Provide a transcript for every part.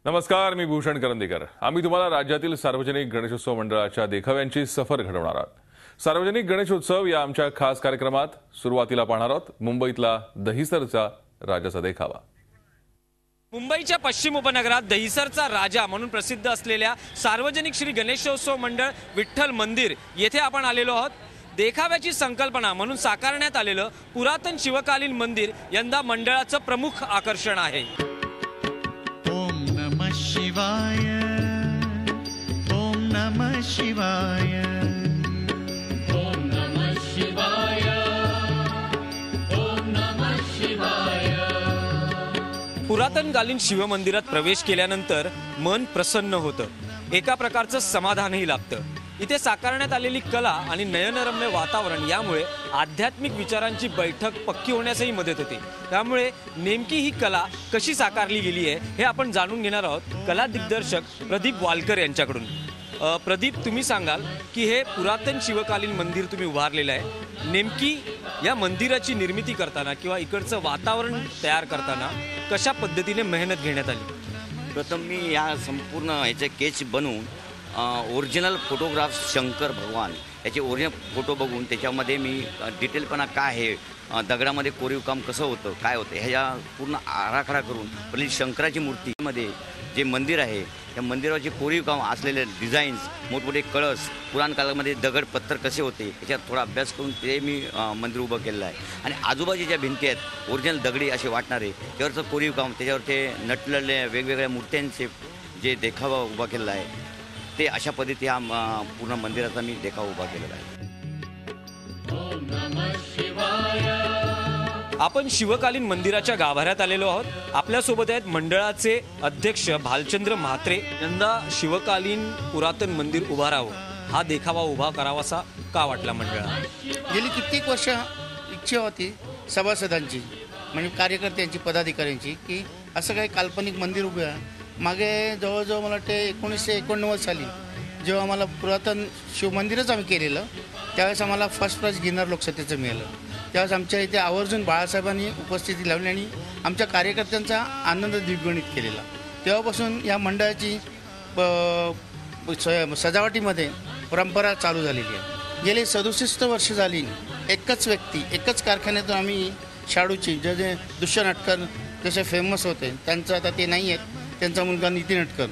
नमस्कार, मी भूषण करंदीकर। आम्ही तुम्हाला राज्यातील सार्वजनिक गणेशोत्सव मंडळाच्या देखाव्यांची सफर घडवणार आहोत। सार्वजनिक गणेशोत्सव या आमच्या खास कार्यक्रमात सुरुवातीला पाहणार आहोत मुंबईतला दहिसरचा राजाचा देखावा। मुंबईच्या पश्चिम उपनगरात दहिसरचा राजा म्हणून प्रसिद्ध असलेल्या सार्वजनिक श्री गणेशोत्सव मंडळ विठ्ठल मंदिर येथे आपण आलेलो आहोत। देखाव्याची संकल्पना म्हणून साकारण्यात आलेलं पुरातन शिवकालीन मंदिर यंदा मंडळाचं प्रमुख आकर्षण आहे। ओम नमः शिवाय, ओम नमः शिवाय, ओम नमः शिवाय, ओम नमः शिवाय। पुरातनकालीन शिवमंदिरात प्रवेश केल्यानंतर मन प्रसन्न होतं, एका प्रकारचं समाधानही लाभतं। इथे साकारण्यात आलेली कला आणि नयनरम्य वातावरण यामुळे आध्यात्मिक विचारांची बैठक पक्की होण्यासही मदत होते। त्यामुळे नेमकी ही कला कशी साकारली गेली आहे हे आपण जाणून घेणार आहोत कला दिग्दर्शक प्रदीप वालकर यांच्याकडून। प्रदीप, तुम्ही सांगाल की हे पुरातन शिवकालीन मंदिर तुम्ही उभारलेलं आहे, नेमकी या मंदिराची निर्मिती करताना किंवा इकडचं वातावरण तयार करताना कशा पद्धतीने मेहनत घेण्यात आली? प्रथम मी या संपूर्ण ह्याचे केच बनवून ओरिजिनल फोटोग्राफ्स शंकर भगवान याचे ओरिजिनल फोटो बघून त्याच्यामध्ये मी डिटेलपणा काय आहे, दगडामध्ये कोरीव काम कसं होतं, काय होतं ह्याच्या पूर्ण आराखडा करून पहिली शंकराची मूर्तीमध्ये जे मंदिर आहे त्या मंदिराचे कोरीव काम असलेले डिझाईन्स, मोठमोठे कळस, पुराण काळामध्ये दगड पत्थर कसे होते याच्यात थोडा अभ्यास करून ते मी मंदिर उभं केलेलं आहे। आणि आजूबाजूच्या ज्या भिंती आहेत ओरिजिनल दगडी असे वाटणारे त्यावरचं कोरीव काम, त्याच्यावर ते नटलेले वेगवेगळ्या मूर्त्यांचे जे देखावा उभा केलेला आहे ते अशा पद्धती हा पूर्ण मंदिराचा मी देखावा उभा केलेला आहे। आपण शिवकालीन मंदिराच्या गाभाऱ्यात आलेलो आहोत। आपल्यासोबत आहेत मंडळाचे अध्यक्ष भालचंद्र म्हात्रे। यंदा शिवकालीन पुरातन मंदिर उभारावं, हा देखावा उभा करावासा का वाटला मंडळाला? गेली कित्येक वर्ष इच्छा होती सभासदांची, म्हणजे कार्यकर्त्यांची, पदाधिकाऱ्यांची, की असं काही काल्पनिक मंदिर उभे आहे। मागे जवळजवळ मला वाटते 1989 साली जेव्हा आम्हाला पुरातन शिवमंदिरच आम्ही केलेलं त्यावेळेस आम्हाला फर्स्ट प्राइज गिरनार लोकसत्तेचं मिळालं। त्यावेळेस आमच्या इथे आवर्जून बाळासाहेबांनी उपस्थिती लावली आणि आमच्या कार्यकर्त्यांचा आनंद द्विगुणित केलेला। तेव्हापासून या मंडळाची सजावटीमध्ये परंपरा चालू झालेली आहे। गेली 67 वर्ष झाली एकच व्यक्ती, एकच कारखान्यातून आम्ही शाडूची जे दुष्य नाटकर जसे फेमस होते त्यांचं आता ते नाही आहेत, त्यांचा मुलगा नितीन नटकर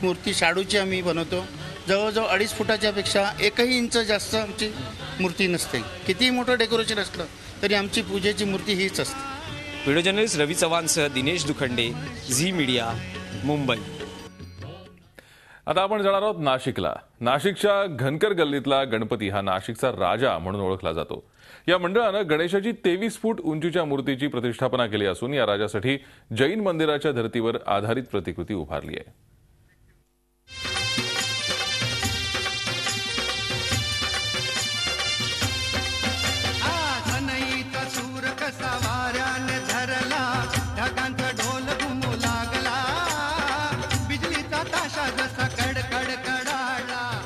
मूर्ती शाडूची आम्ही बनवतो। जवळजवळ 2.5 फुटाच्या पेक्षा 1 इंच जास्त आमची मूर्ती नसते। कितीही मोठं डेकोरेशन असलं तरी आमची पूजेची मूर्ती हीच असते। व्हिडिओ जर्नलिस्ट रवी चव्हाणसह दिनेश दुखंडे, झी मीडिया, मुंबई। आता आपण जाणार आहोत नाशिकला। नाशिकच्या घनकर गल्लीतला गणपती हा नाशिकचा राजा म्हणून ओळखला जातो। या मंडळानं गणेशाची 23 फूट उंचीच्या मूर्तीची प्रतिष्ठापना केली असून या राजासाठी जैन मंदिराच्या धर्तीवर आधारित प्रतिकृती उभारली आहे।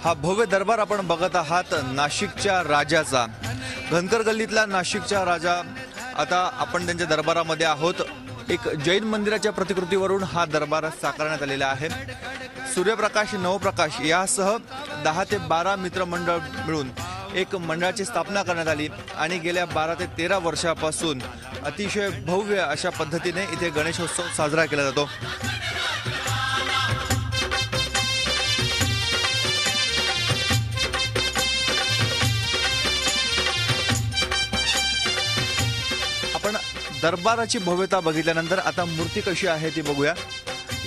हा भव्य दरबार आपण बघत आहात नाशिकच्या राजाचा, घनकर गल्लीतला नाशिकचा राजा। आता आपण त्यांच्या दरबारामध्ये आहोत। एक जैन मंदिराच्या प्रतिकृतीवरून हा दरबार साकारण्यात आलेला आहे। सूर्यप्रकाश, नवप्रकाश यासह 10 ते 12 मित्रमंडळ मिळून एक मंडळाची स्थापना करण्यात आली आणि गेल्या 12 ते 13 वर्षापासून अतिशय भव्य अशा पद्धतीने इथे गणेशोत्सव साजरा केला जातो। आपण दरबाराची भव्यता बघितल्यानंतर आता मूर्ती कशी आहे ती बघूया।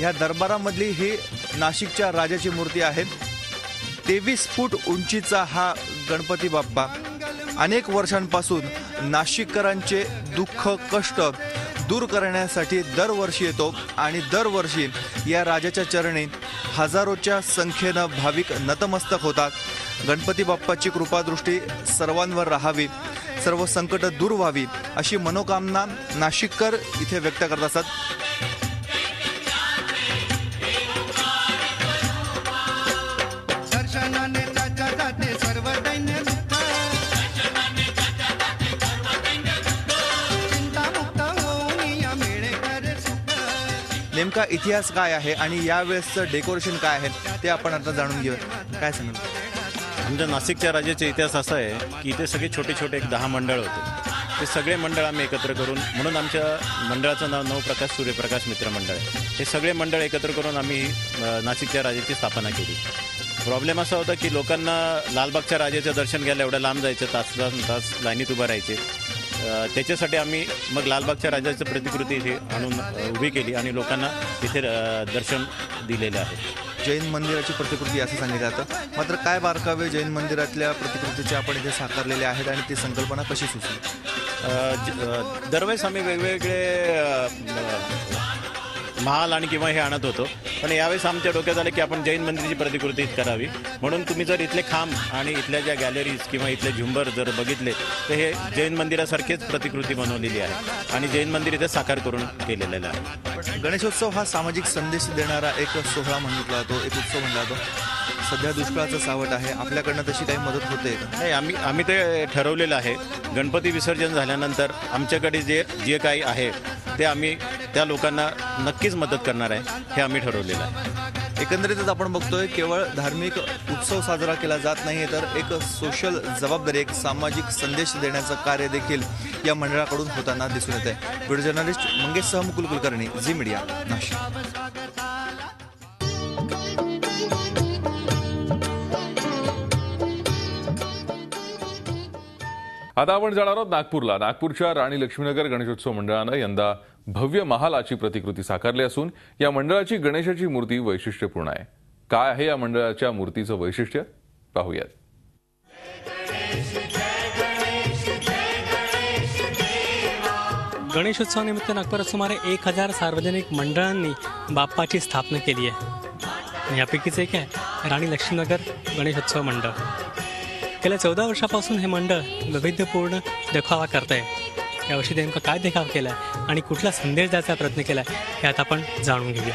या दरबारामधली ही नाशिकच्या राजाची मूर्ती आहे। 23 फूट उंचीचा हा गणपती बाप्पा अनेक वर्षांपासून नाशिककरांचे दुःख, कष्ट दूर करण्यासाठी दरवर्षी येतो आणि दरवर्षी या राजाच्या चरणी हजारोच्या संख्येनं भाविक नतमस्तक होतात। गणपती बाप्पाची कृपादृष्टी सर्वांवर राहावी, सर्व संकट दूर व्हावी अशी मनोकामना नाशिककर इथे व्यक्त करत असतात। नेमका इतिहास काय आहे आणि यावेळेसचं डेकोरेशन काय आहे ते आपण आता जाणून घेऊया. काय सांगाल? आमच्या नाशिकच्या राजाचा इतिहास असा आहे की इथे सगळे छोटे छोटे 10 मंडळ होते. ते सगळे मंडळ आम्ही एकत्र करून, म्हणून आमच्या मंडळाचं नाव नवप्रकाश सूर्यप्रकाश मित्र मंडळ आहे. हे सगळे मंडळ एकत्र करून आम्ही नाशिकच्या राजाची स्थापना केली. प्रॉब्लेम असा होता की लोकांना लालबागच्या राजाचं दर्शन घ्यायला एवढं लांब जायचं, तास लाईनीत उभं राहायचे. त्याच्यासाठी आम्ही मग लालबागच्या राजाचं प्रतिकृती इथे आणून उभी केली आणि लोकांना इथे दर्शन दिलेले आहे. जैन मंदिराची प्रतिकृती असं सांगितलं जातं. मात्र काय बारकावे जैन मंदिरातल्या प्रतिकृतीचे आपण इथे साकारलेले आहेत आणि ती संकल्पना कशी सुचली? दरवेळेस आम्ही वेगवेगळे महाल आणि किंवा हे आणत होतो, पण यावेळेस आमच्या डोक्यात आलं की आपण जैन मंदिराची प्रतिकृती करावी. म्हणून तुम्ही जर इथले खांब आणि इथल्या ज्या गॅलरीज किंवा इथले झुंबर जर बघितले तर हे जैन मंदिरासारखीच प्रतिकृती बनवलेली आहे आणि जैन मंदिर इथे साकार करून केलेलं आहे. गणेशोत्सव हा सामाजिक संदेश देणारा एक सोहळा म्हटला जातो, एक उत्सव म्हटला जातो. सध्या दुष्काळाचं सावट आहे, आपल्याकडनं तशी काही मदत होते का? नाही, आम्ही ते ठरवलेलं आहे. गणपती विसर्जन झाल्यानंतर आमच्याकडे जे काही आहे ते आम्ही त्या लोकांना नक्कीच मदत करणार आहे, हे आम्ही ठरवलेलं आहे. एकंदरीतच आपण बघतोय केवळ धार्मिक उत्सव साजरा केला जात नाही, तर एक सोशल जबाबदारी, एक सामाजिक संदेश देण्याचं कार्य देखील या मंडळाकडून होताना दिसून येत आहे. Video journalist Mangesh Mukul Kulkarni, Zee media, Nashik. आता आपण जाणार आहोत नागपूरला. नागपूरच्या राणी लक्ष्मीनगर गणेशोत्सव मंडळानं यंदा भव्य महालाची प्रतिकृती साकारली असून या मंडळाची गणेशाची मूर्ती वैशिष्ट्यपूर्ण आहे. काय आहे या मंडळाच्या मूर्तीचं वैशिष्ट्य पाहूयात. गणेशोत्सवानिमित्त नागपुरात सुमारे 1000 सार्वजनिक मंडळांनी बाप्पाची स्थापना केली आहे. यापैकीच एक आहे राणी लक्ष्मीनगर गणेशोत्सव मंडळ. गेल्या 14 वर्षापासून हे मंडळ वैविध्यपूर्ण देखावा करत आहे. यावर्षी नेमका काय देखावा केला आहे आणि कुठला संदेश द्यायचा प्रयत्न केला आहे हे आता आपण जाणून घेऊया.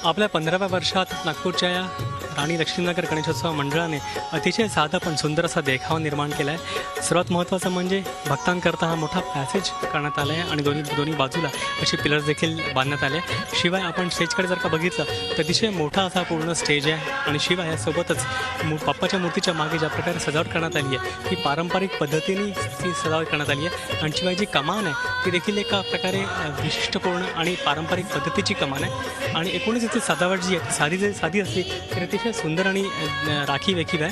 आपल्या 15व्या वर्षात नागपूरच्या या राणी लक्ष्मीनगर गणेशोत्सव मंडळाने अतिशय साधा पण सुंदर असा देखावा निर्माण केला आहे. सर्वात महत्त्वाचं म्हणजे भक्तांकरता हा मोठा पॅसेज करण्यात आला आहे आणि दोन्ही बाजूला असे पिलर्स देखील बांधण्यात आले. शिवाय आपण स्टेजकडे जर का बघितलं तर अतिशय मोठा असा पूर्ण स्टेज आहे आणि शिवाय यासोबतच बाप्पाच्या मूर्तीच्या मागे ज्या प्रकारे सजावट करण्यात आली आहे ही पारंपरिक पद्धतीने ती सजावट करण्यात आली आहे. आणि शिवाय जी कमान आहे ती देखील एका प्रकारे विशिष्टपूर्ण आणि पारंपरिक पद्धतीची कमान आहे. आणि एकूणच इथे सजावट जी आहे ती साधी असली तरी अतिशय सुंदर आणि राखीव आहे.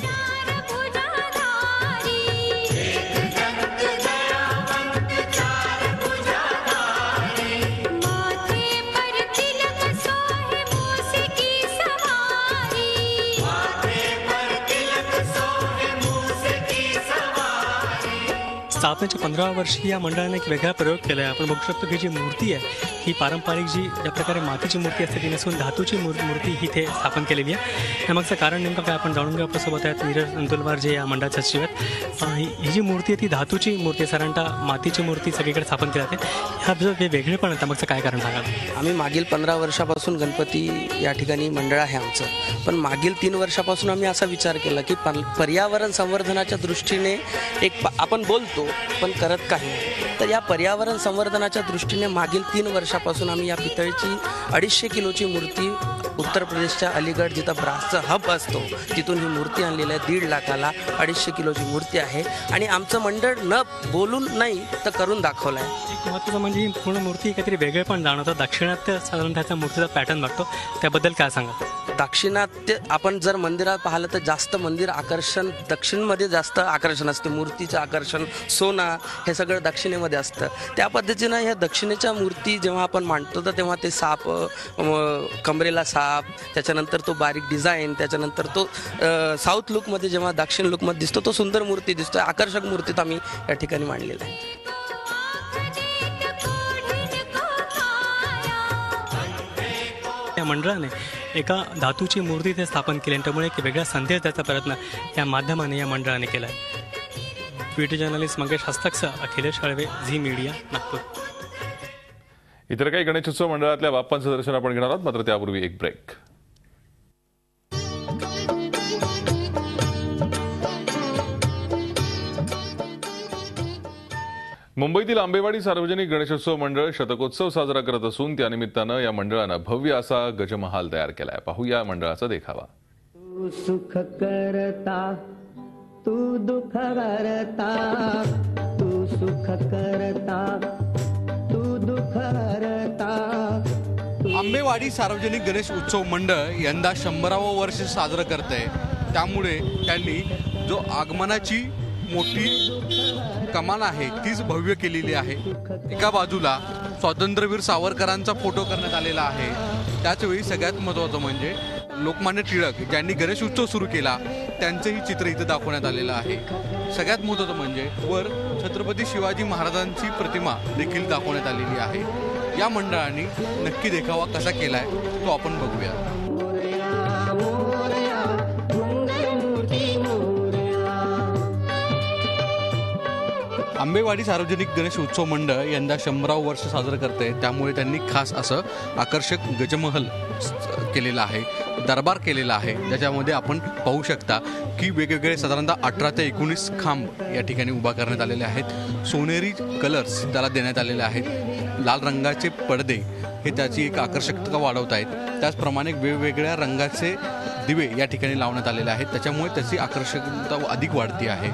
स्थापनेच्या 15व्या वर्षी या मंडळाने एक वेगळा प्रयोग केला आहे. आपण बघू शकतो की जी मूर्ती आहे ही पारंपरिक जी ज्या प्रकारे मातीची मूर्ती असते ती नसून धातूची मूर्ती ही इथे स्थापन केलेली आहे. त्यामागचं कारण नेमकं काय आपण जाणून घेऊ. आपल्यासोबत आहेत नीरज अंतुलवार जे या मंडळाचे सचिव आहेत. ही जी मूर्ती आहे ती धातूची मूर्ती आहे, साधारणतः मातीची मूर्ती सगळीकडे स्थापन केली जाते. ह्या जो वेगळेपण आहे त्यामागचं काय कारण सांगा. आम्ही मागील 15 वर्षापासून गणपती या ठिकाणी मंडळ आहे आमचं, पण मागील 3 वर्षापासून आम्ही असा विचार केला की पर्यावरण संवर्धनाच्या दृष्टीने आपण बोलतो पण करत काही. तर या पर्यावरण संवर्धनाच्या दृष्टीने मागील 3 वर्षापासून आम्ही या पितळीची 250 किलोची मूर्ती उत्तर प्रदेशच्या अलीगड जिथं ब्रासचा हब असतो तिथून ही मूर्ती आणलेली आहे. 1.5 लाखाला 250 किलोची मूर्ती आहे आणि आमचं मंडळ न बोलून नाही तर करून दाखवलं आहे. एक महत्त्वाचं म्हणजे ही पूर्ण मूर्ती काहीतरी वेगळे पण जाणवतं. दाक्षिणात्य साधारणतः त्या मूर्तीचा पॅटर्न बघतो, त्याबद्दल काय सांगा. दाक्षिणात्य आपण जर मंदिरात पाहिलं तर जास्त मंदिर आकर्षण दक्षिणमध्ये जास्त आकर्षण असतं. मूर्तीचं आकर्षण सोना हे सगळं दक्षिणेमध्ये असतं. त्या पद्धतीनं ह्या दक्षिणेच्या मूर्ती जेव्हा आपण मांडतो तर तेव्हा ते साप, कमरेला साप, त्याच्यानंतर तो बारीक डिझाईन, त्याच्यानंतर तो साऊथ लुकमध्ये जेव्हा दक्षिण लुकमध्ये दिसतो तो सुंदर मूर्ती दिसतो. आकर्षक मूर्तीत आम्ही या ठिकाणी मांडलेलं आहे. या मंडळाने एका धातूची मूर्ती ते स्थापन केली आणि त्यामुळे एक वेगळा संदेश द्यायचा प्रयत्न या माध्यमाने या मंडळाने केला आहे. व्हिडिओ जर्नलिस्ट मंगेश हस्तकसह अखिलेश हळवे, झी मीडिया, नागपूर. इतर काही गणेशोत्सव मंडळातल्या बाप्पांचं दर्शन आपण घेणार आहोत, मात्र त्यापूर्वी एक ब्रेक. मुंबईतील आंबेवाडी सार्वजनिक गणेशोत्सव मंडळ शतकोत्सव साजरा करत असून त्यानिमित्तानं या मंडळानं भव्य असा गजमहाल तयार केलाय. पाहूया मंडळाचा देखावा. तू सुख करता, तू दुःख हरता, तू सुख करता, तू दुःख हरता. आंबेवाडी सार्वजनिक गणेश उत्सव मंडळ यंदा 100वे वर्ष साजरं करत आहे. त्यामुळे त्यांनी जो आगमनाची मोठी कमान आहे तीच भव्य केलेली आहे. एका बाजूला स्वातंत्र्यवीर सावरकरांचा फोटो करण्यात आलेला आहे. त्याचवेळी सगळ्यात महत्त्वाचं म्हणजे लोकमान्य टिळक ज्यांनी गणेश उत्सव सुरू केला त्यांचंही चित्र इथं दाखवण्यात आलेलं आहे. सगळ्यात महत्त्वाचं म्हणजे वर छत्रपती शिवाजी महाराजांची प्रतिमा देखील दाखवण्यात आलेली आहे. या मंडळाने नक्की देखावा कसा केलाय तो आपण बघूया. आंबेवाडी सार्वजनिक गणेश उत्सव मंडळ यंदा 100वे वर्ष साजरं करत आहे. त्यामुळे त्यांनी खास असं आकर्षक गजमहल केलेला आहे, दरबार केलेला आहे. ज्याच्यामध्ये आपण पाहू शकता की वेगवेगळे साधारणतः 18 ते 19 खांब या ठिकाणी उभा करण्यात आलेले आहेत. सोनेरी कलर्स त्याला देण्यात आलेले आहेत. लाल रंगाचे पडदे हे त्याची एक आकर्षकता वाढवत आहेत. त्याचप्रमाणे वेगवेगळ्या रंगाचे दिवे या ठिकाणी लावण्यात आलेले आहेत. त्याच्यामुळे त्याची आकर्षकता अधिक वाढती आहे.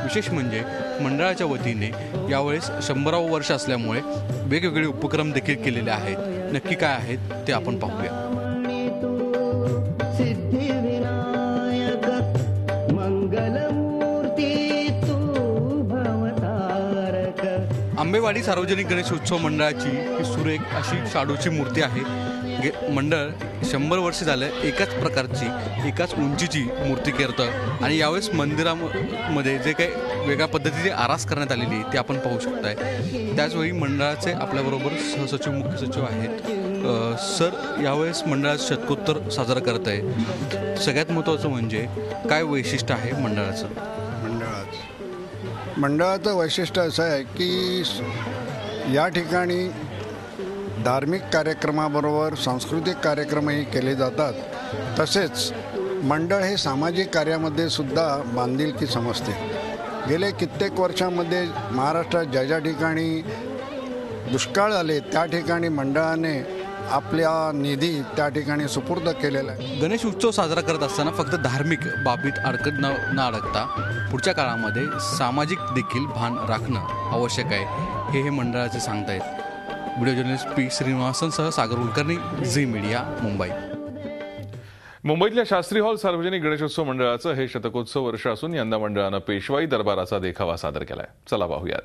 विशेष म्हणजे मंडळाच्या वतीने यावेळेस 100वे वर्ष असल्यामुळे वेगवेगळे उपक्रम देखील केलेले आहेत. नक्की काय आहेत ते आपण पाहूया. आंबेवाडी सार्वजनिक गणेश उत्सव मंडळाची ही सुरेख अशी शाडूची मूर्ती आहे. मंडळ 100 वर्ष झालं एकाच प्रकारची एकाच उंचीची मूर्ती करतं आणि यावेळेस मंदिरामध्ये जे काही वेगळ्या पद्धतीची आरास करण्यात आलेली आहे ती आपण पाहू शकताय. त्याचवेळी मंडळाचे आपल्याबरोबर सहसचिव मुख्य सचिव आहेत. सर, यावेळेस मंडळाचं शतकोत्तर साजरा करत आहे. सगळ्यात महत्त्वाचं म्हणजे काय वैशिष्ट्य आहे मंडळाचं? मंडळाचं वैशिष्ट्य असं आहे की या ठिकाणी धार्मिक कार्यक्रमाबरोबर सांस्कृतिक कार्यक्रमही केले जातात. तसेच मंडळ हे सामाजिक कार्यामध्ये सुद्धा बांधिलकी समजते. गेले कित्येक वर्षांमध्ये महाराष्ट्रात ज्या ज्या ठिकाणी दुष्काळ आले त्या ठिकाणी मंडळाने आपल्या निधी त्या ठिकाणी सुपूर्द केलेला आहे. गणेश उत्सव साजरा करत असताना फक्त धार्मिक बाबीत अडकत न अडकता पुढच्या काळामध्ये सामाजिक देखील भान राखणं आवश्यक आहे हे मंडळाचे सांगतायत. व्हिडिओ जर्नलिस्ट पी श्रीनिवासनसह सागर कुलकर्णी, झी मीडिया, मुंबई. मुंबईतल्या शास्त्री हॉल सार्वजनिक गणेशोत्सव मंडळाचं हे शतकोत्सव वर्ष असून यंदा मंडळानं पेशवाई दरबाराचा देखावा सादर केलाय. चला पाहूयात.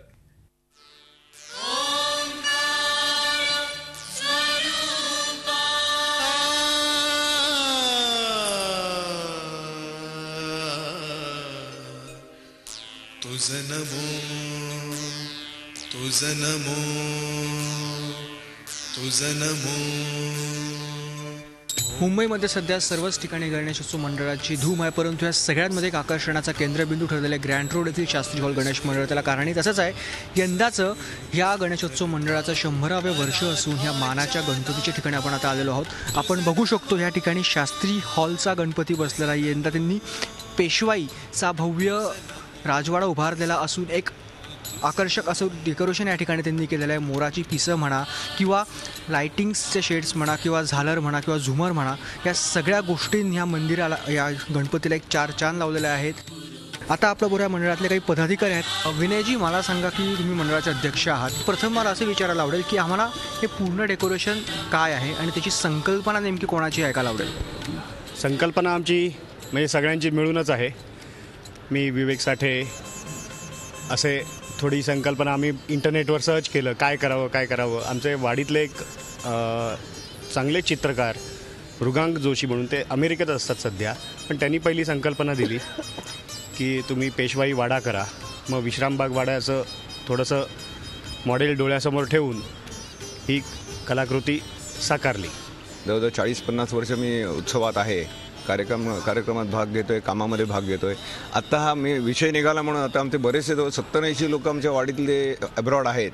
तुझं नमो, तुझं नमो, तुझं नमो. मुंबईमध्ये सध्या सर्वच ठिकाणी गणेशोत्सव मंडळाची धूम आहे. परंतु या सगळ्यांमध्ये एक आकर्षणाचा केंद्रबिंदू ठरलेला आहे ग्रँड रोड येथील शास्त्री हॉल गणेश मंडळ. त्याला कारणही तसंच आहे. यंदाचं या गणेशोत्सव मंडळाचं 100वे वर्ष असून ह्या मानाच्या गणपतीच्या ठिकाणी आपण आता आलेलो आहोत. आपण बघू शकतो या ठिकाणी शास्त्री हॉलचा गणपती बसलेला आहे. यंदा त्यांनी पेशवाईचा भव्य राजवाडा उभारलेला असून एक आकर्षक असं डेकोरेशन या ठिकाणी त्यांनी केलेलं आहे. मोराची पिसं म्हणा किंवा लायटिंग्सचे शेड्स म्हणा किंवा झालर म्हणा किंवा झुमर म्हणा, या सगळ्या गोष्टींनी ह्या मंदिराला, या गणपतीला एक 4 चांद लावलेले आहेत. आता आपल्या बरोबर मंडळातले काही पदाधिकारी आहेत. विनयजी, मला सांगा की तुम्ही मंडळाचे अध्यक्ष आहात. प्रथम मला असं विचारायला आवडेल की आम्हाला हे पूर्ण डेकोरेशन काय आहे आणि त्याची संकल्पना नेमकी कोणाची ऐकायला आवडेल? संकल्पना आमची म्हणजे सगळ्यांची मिळूनच आहे. मी विवेक साठे असे थोडी संकल्पना आम्ही इंटरनेटवर सर्च केलं काय करावं. आमचे वाडीतले एक चांगले चित्रकार मृगांक जोशी म्हणून, ते अमेरिकेत असतात सध्या, पण त्यांनी पहिली संकल्पना दिली की तुम्ही पेशवाई वाडा करा. मग विश्रामबाग वाड्याचं थोडंसं मॉडेल डोळ्यासमोर ठेवून ही कलाकृती साकारली. जवळजवळ 40-50 वर्ष मी उत्सवात आहे कार्यक्रमात भाग घेतोय, कामामध्ये भाग घेतोय. आत्ता हा विषय निघाला म्हणून आता आमचे बरेचसे 70-80 लोक आमच्या वाडीतले अब्रॉड आहेत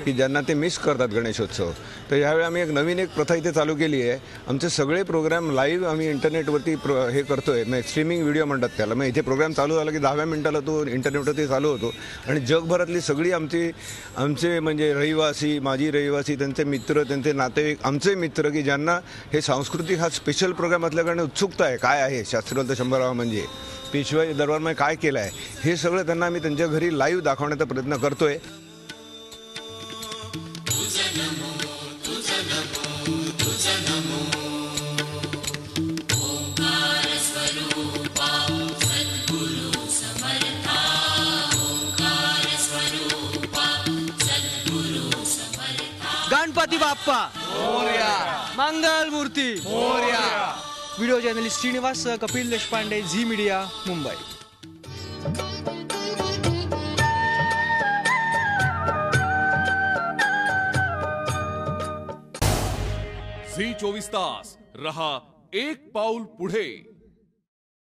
की ज्यांना ते मिस करतात गणेशोत्सव. तर यावेळी आम्ही एक प्रथा इथे चालू केली आहे. आमचे सगळे प्रोग्राम लाईव्ह आम्ही इंटरनेटवरती हे करतोय, म्हणजे स्ट्रीमिंग व्हिडिओ म्हणतात त्याला. मग इथे प्रोग्राम चालू झाला की 10व्या मिनिटाला तो इंटरनेटवरती चालू होतो आणि जगभरातली सगळी आमचे म्हणजे रहिवासी, माजी रहिवासी, त्यांचे मित्र, त्यांचे नातेवाईक, आमचे मित्र की ज्यांना हे सांस्कृतिक हा स्पेशल प्रोग्राम असल्याकारणे उत्सुकता आहे, काय आहे शास्त्रोक्त 100 म्हणजे पेशवाई दरबारमध्ये काय केलं आहे, हे सगळं त्यांना आम्ही त्यांच्या घरी लाईव्ह दाखवण्याचा प्रयत्न करतोय. Ganpati Bappa Morya, Mangal Murti Morya. Video journalist Shrinivas, Kapil Deshpande, Zee media, Mumbai. Zee 24 तास रहा एक पाऊल पुढे.